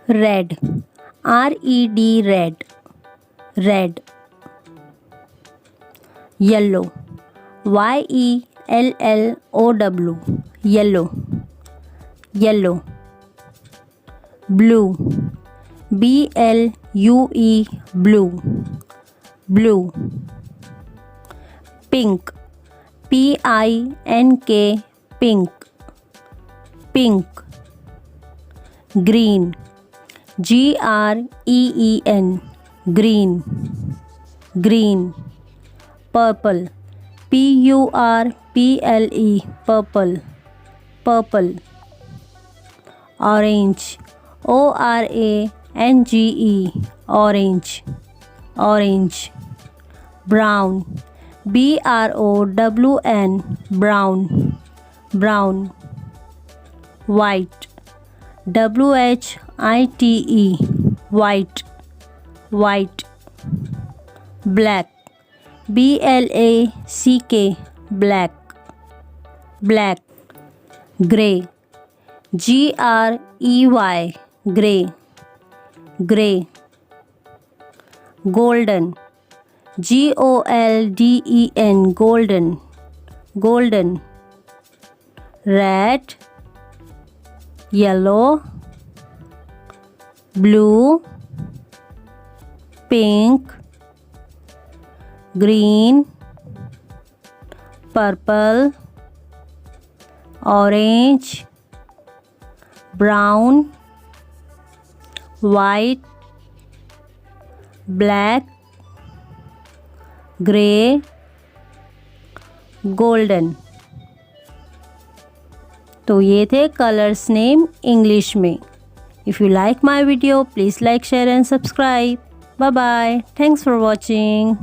Red. R-E-D, red. Red. Yellow. Y-E-L-L-O-W, yellow. Yellow. Blue. B-L-U-E, blue. Blue. Pink. P-I-N-K, pink. Pink. Green. G-R-E-E-N, green. Green. Purple. P-U-R-P-L-E, purple. Purple. Orange. O-R-A-N-G-E, orange. Orange. Brown. B-R-O-W-N, brown. Brown. White. W-H-I-T-E, white. White. Black. B-L-A-C-K, black. Black. Grey. G-R-E-Y, grey. Grey. Golden. G-O-L-D-E-N, golden. Golden. Red. Yellow. Blue. Pink. Green. Purple. Orange. Brown. White. Black. Grey. Golden. तो ये थे colours name English में। If you like my video please like share and subscribe. Bye bye, thanks for watching.